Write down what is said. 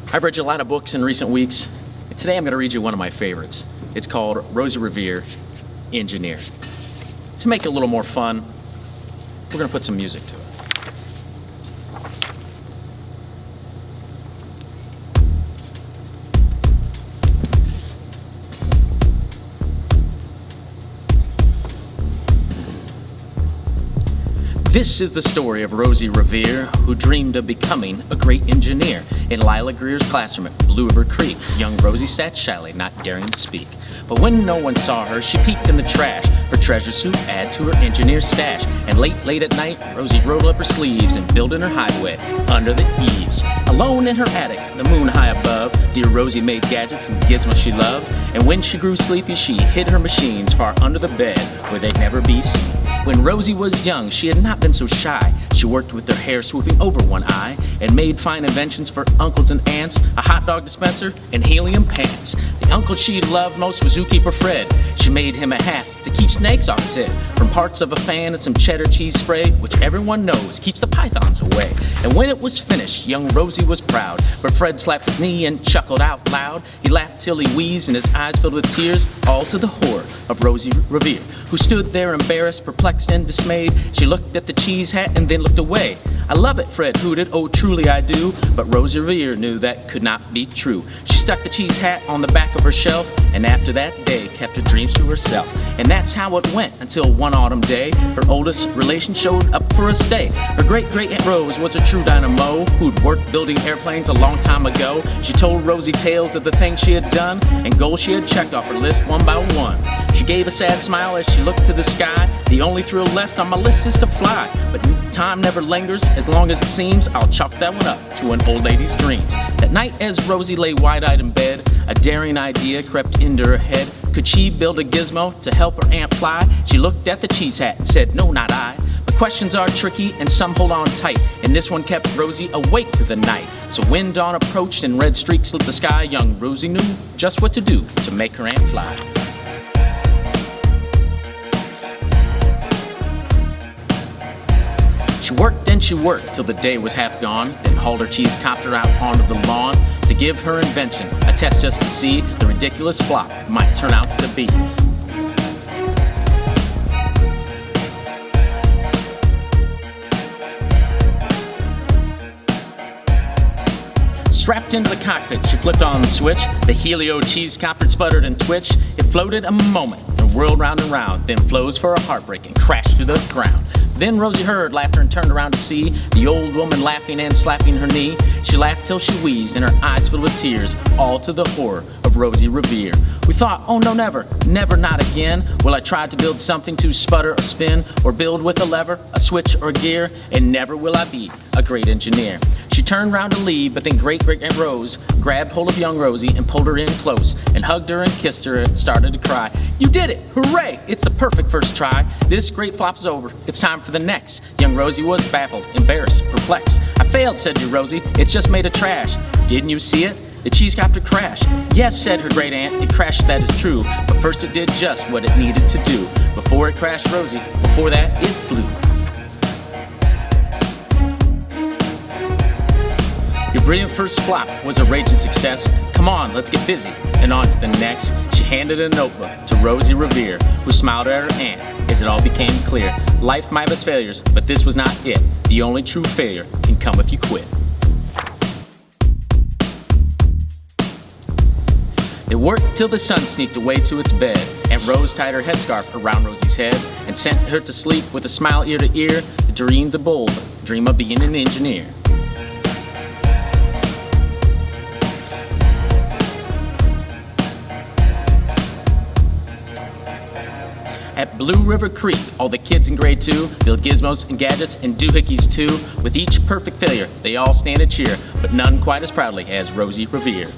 I've read you a lot of books in recent weeks, and today I'm going to read you one of my favorites. It's called Rosie Revere, Engineer. To make it a little more fun, we're going to put some music to it. This is the story of Rosie Revere, who dreamed of becoming a great engineer. In Lila Greer's classroom at Blue River Creek, young Rosie sat shyly, not daring to speak. But when no one saw her, she peeked in the trash for treasure soup add to her engineer stash. And late at night, Rosie rolled up her sleeves and built in her hideaway under the eaves. Alone in her attic, the moon high above, dear Rosie made gadgets and gizmos she loved. And when she grew sleepy, she hid her machines far under the bed where they'd never be seen. When Rosie was young, she had not been so shy. She worked with her hair swooping over one eye and made fine inventions for uncles and aunts, a hot dog dispenser and helium pants. The uncle she loved most was zookeeper Fred. She made him a hat to keep snakes off his head from parts of a fan and some cheddar cheese spray, which everyone knows keeps the pythons away. And when it was finished, young Rosie was proud, but Fred slapped his knee and chuckled out loud. He laughed till he wheezed and his eyes filled with tears, all to the horror of Rosie Revere, who stood there embarrassed, perplexed, and dismayed. She looked at the cheese hat and then looked away. I love it, Fred hooted, oh truly I do. But Rosie Revere knew that could not be true. She stuck the cheese hat on the back of her shelf, and after that day kept her dreams to herself. And that's how it went until one autumn day, her oldest relation showed up for a stay. Her great-great-aunt Rose was a true dynamo who'd worked building airplanes a long time ago. She told Rosie tales of the things she had done and goals she had checked off her list one by one. She gave a sad smile as she looked to the sky. The only thrill left on my list is to fly, but time never lingers. As long as it seems, I'll chalk that one up to an old lady's dreams. That night as Rosie lay wide-eyed in bed, a daring idea crept into her head. Could she build a gizmo to help her aunt fly? She looked at the cheese hat and said, no, not I. But questions are tricky and some hold on tight, and this one kept Rosie awake through the night. So when dawn approached and red streaks lit the sky, young Rosie knew just what to do to make her aunt fly. She worked and she worked till the day was half gone, then hauled her cheese-copter out onto the lawn to give her invention a test just to see the ridiculous flop it might turn out to be. Strapped into the cockpit, she flipped on the switch. The helio cheese-copter sputtered and twitched. It floated a moment and whirled round and round, then flows for a heartbreak and crashed to the ground. Then Rosie heard laughter and turned around to see the old woman laughing and slapping her knee. She laughed till she wheezed and her eyes filled with tears, all to the horror of Rosie Revere. We thought, oh no, never, never, not again will I try to build something to sputter or spin, or build with a lever, a switch or gear, and never will I be a great engineer. She turned round to leave, but then great-great-aunt Rose grabbed hold of young Rosie and pulled her in close and hugged her and kissed her and started to cry. You did it! Hooray! It's the perfect first try. This great flop's over. It's time for the next. Young Rosie was baffled, embarrassed, perplexed. I failed, said you, Rosie. It's just made of trash. Didn't you see it? The cheese-copter crashed. Yes, said her great aunt, it crashed, that is true. But first it did just what it needed to do. Before it crashed Rosie, before that it flew. Your brilliant first flop was a raging success. Come on, let's get busy. And on to the next. She handed a notebook to Rosie Revere, who smiled at her aunt as it all became clear. Life might have its failures, but this was not it. The only true failure can come if you quit. They worked till the sun sneaked away to its bed, and Rose tied her headscarf around Rosie's head and sent her to sleep with a smile ear to ear, to dream the bold dream of being an engineer. At Blue River Creek, all the kids in grade 2 build gizmos and gadgets and doohickeys too. With each perfect failure, they all stand a cheer, but none quite as proudly as Rosie Revere.